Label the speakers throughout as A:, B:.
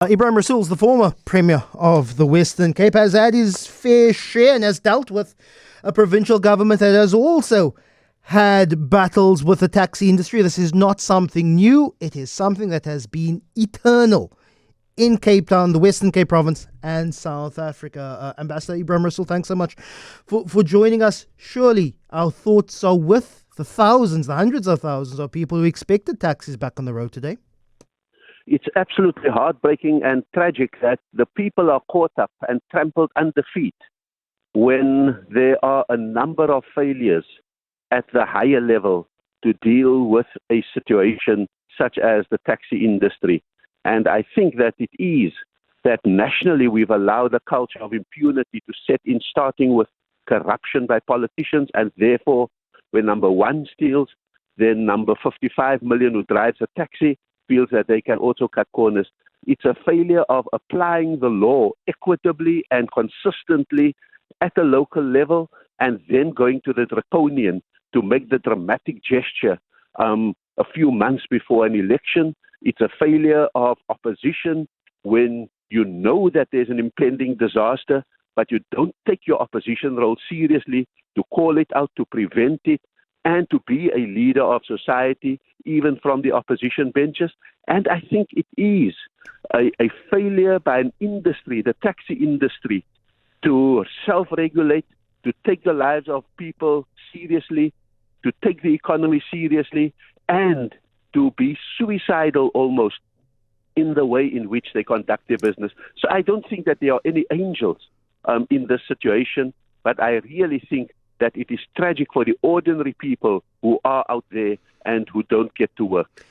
A: Ebrahim Rasool, the former Premier of the Western Cape, has had his fair share and has dealt with a provincial government that has also had battles with the taxi industry. This is not something new. It is something that has been eternal in Cape Town, the Western Cape Province, and South Africa. Ambassador Ebrahim Rasool, thanks so much for joining us. Surely our thoughts are with the thousands, the hundreds of thousands of people who expected taxis back on the road today.
B: It's absolutely heartbreaking and tragic that the people are caught up and trampled under feet when there are a number of failures at the higher level to deal with a situation such as the taxi industry. And I think that it is that nationally we've allowed a culture of impunity to set in, starting with corruption by politicians, and therefore when number one steals, then number 55 million who drives a taxi feels that they can also cut corners. It's a failure of applying the law equitably and consistently at a local level, and then going to the draconian to make the dramatic gesture a few months before an election. It's a failure of opposition when you know that there's an impending disaster, but you don't take your opposition role seriously to call it out, to prevent it, and to be a leader of society, even from the opposition benches. And I think it is a failure by an industry, the taxi industry, to self-regulate, to take the lives of people seriously, to take the economy seriously, and to be suicidal almost in the way in which they conduct their business. So I don't think that there are any angels in this situation, but I really think that it is tragic for the ordinary people who are out there and who don't get to work.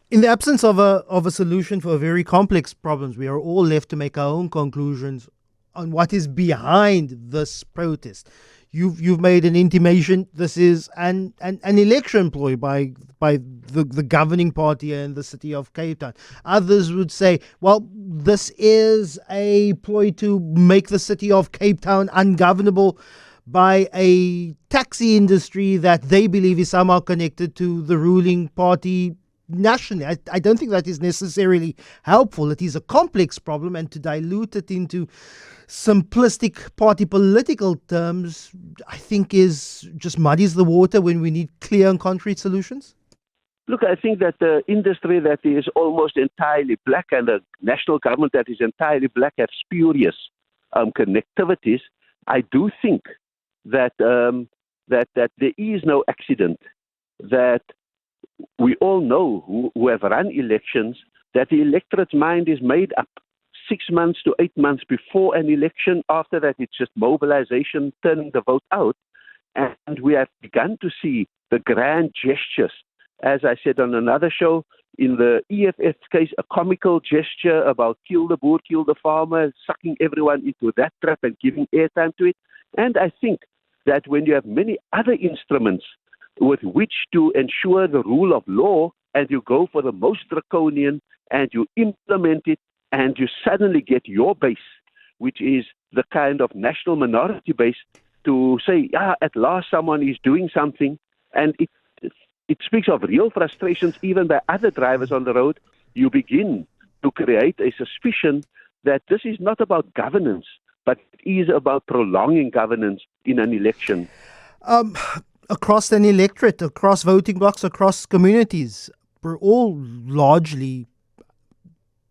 A: In the absence of a solution for very complex problems, we are all left to make our own conclusions on what is behind this protest. You've made an intimation. This is an election ploy by the governing party in the city of Cape Town. Others would say, well, this is a ploy to make the city of Cape Town ungovernable by a taxi industry that they believe is somehow connected to the ruling party nationally. I don't think that is necessarily helpful. It is a complex problem, and to dilute it into simplistic party political terms, I think is just muddies the water when we need clear and concrete solutions.
B: Look, I think that the industry that is almost entirely black and a national government that is entirely black have spurious connectivities. I do think that that there is no accident, that we all know who have run elections that the electorate's mind is made up 6 months to 8 months before an election. After that, it's just mobilization, turning the vote out. And we have begun to see the grand gestures. As I said on another show, in the EFF case, a comical gesture about kill the boer, kill the farmer, sucking everyone into that trap and giving airtime to it. And I think that when you have many other instruments with which to ensure the rule of law, and you go for the most draconian and you implement it, and you suddenly get your base, which is the kind of national minority base, to say, at last someone is doing something. And it speaks of real frustrations even by other drivers on the road. You begin to create a suspicion that this is not about governance, but it is about prolonging governance in an election.
A: Across an electorate, across voting blocks, across communities, we're all largely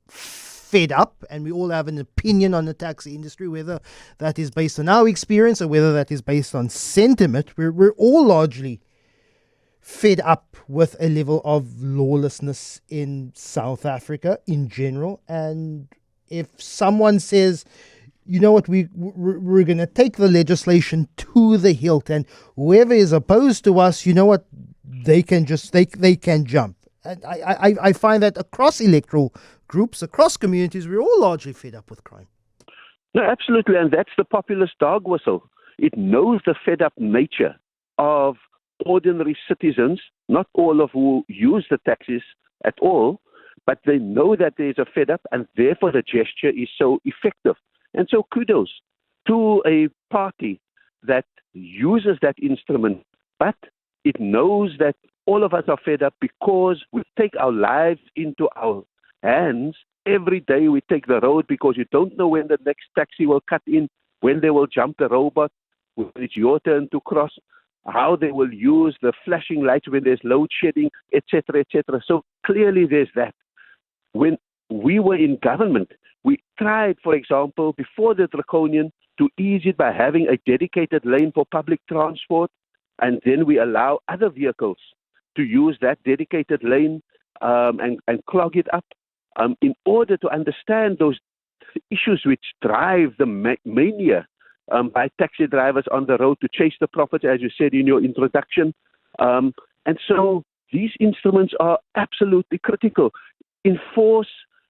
A: fed up, and we all have an opinion on the taxi industry, whether that is based on our experience or whether that is based on sentiment. We're all largely fed up with a level of lawlessness in South Africa in general. And if someone says, you know what, we're going to take the legislation to the hilt, and whoever is opposed to us, you know what, they can jump. And I find that across electoral groups, across communities, we're all largely fed up with crime.
B: No, absolutely, and that's the populist dog whistle. It knows the fed up nature of ordinary citizens, not all of who use the taxis at all, but they know that there's a fed up, and therefore the gesture is so effective. And so kudos to a party that uses that instrument, but it knows that all of us are fed up because we take our lives into our hands Every day we take the road because you don't know when the next taxi will cut in, when they will jump the robot, when it's your turn to cross, how they will use the flashing lights when there's load shedding, etc., etc. So clearly there's that. When we were in government, we tried, for example, before the draconian, to ease it by having a dedicated lane for public transport, and then we allow other vehicles to use that dedicated lane and clog it up in order to understand those issues which drive the mania by taxi drivers on the road to chase the profits, as you said in your introduction. And so these instruments are absolutely critical. Enforce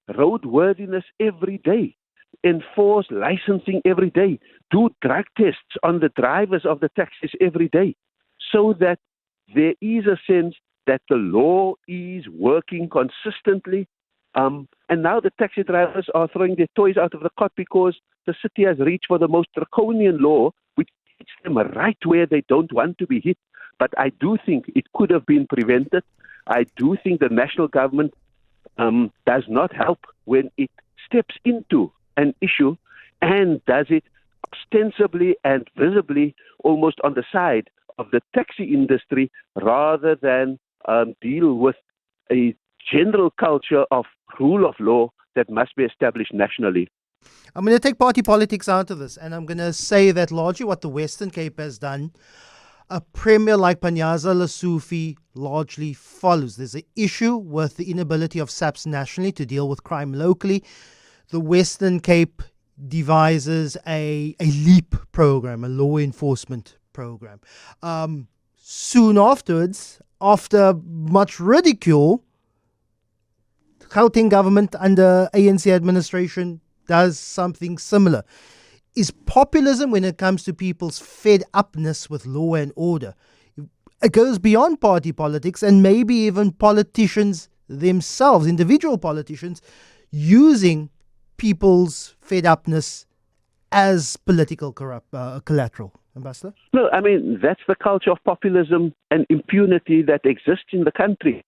B: roadworthiness every day. Enforce licensing every day. Do drug tests on the drivers of the taxis every day, so that there is a sense that the law is working consistently. And now the taxi drivers are throwing their toys out of the cot because the city has reached for the most draconian law, which hits them right where they don't want to be hit. But I do think it could have been prevented. I do think the national government does not help when it steps into an issue and does it ostensibly and visibly almost on the side of the taxi industry rather than deal with a general culture of rule of law that must be established nationally.
A: I'm going to take party politics out of this, and I'm going to say that largely what the Western Cape has done, a premier like Panyaza Lesufi largely follows. There's an issue with the inability of SAPS nationally to deal with crime locally. The Western Cape devises a LEAP program, a law enforcement program. Soon afterwards, after much ridicule, the Gauteng government under ANC administration does something similar. Is populism, when it comes to people's fed upness with law and order, it goes beyond party politics and maybe even politicians themselves, individual politicians, using people's fed upness as political collateral. Ambassador?
B: No, I mean, that's the culture of populism and impunity that exists in the country.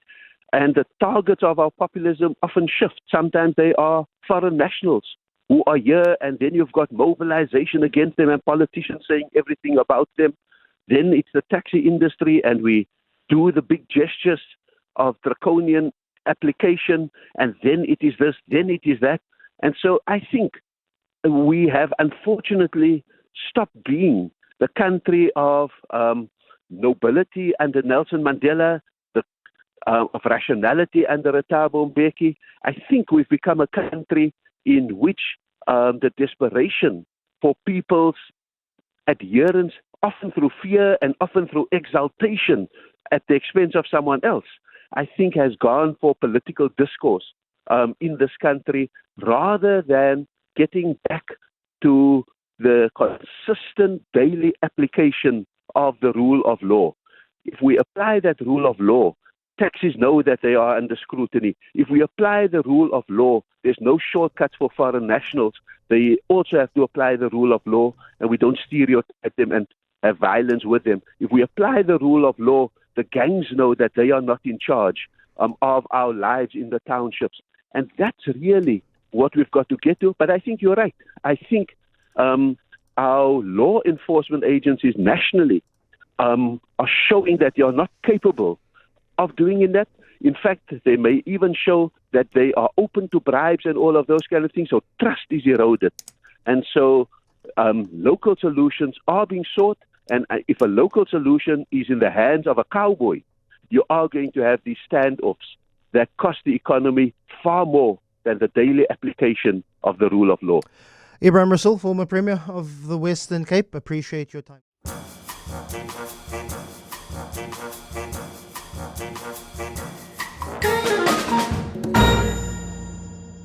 B: And the targets of our populism often shift. Sometimes they are foreign nationals who are here, and then you've got mobilization against them and politicians saying everything about them. Then it's the taxi industry, and we do the big gestures of draconian application, and then it is this, then it is that. And so I think we have unfortunately stopped being the country of nobility under Nelson Mandela, of rationality under Thabo Mbeki. I think we've become a country in which the desperation for people's adherence, often through fear and often through exaltation at the expense of someone else, I think has gone for political discourse in this country rather than getting back to the consistent daily application of the rule of law. If we apply that rule of law, taxis know that they are under scrutiny. If we apply the rule of law, there's no shortcuts for foreign nationals. They also have to apply the rule of law, and we don't stereotype them and have violence with them. If we apply the rule of law, the gangs know that they are not in charge of our lives in the townships. And that's really what we've got to get to. But I think you're right. I think our law enforcement agencies nationally are showing that they are not capable of doing that. In fact, they may even show that they are open to bribes and all of those kind of things. So trust is eroded. And so local solutions are being sought. And if a local solution is in the hands of a cowboy, you are going to have these standoffs that cost the economy far more than the daily application of the rule of law.
A: Ebrahim Rasool, former Premier of the Western Cape, appreciate your time.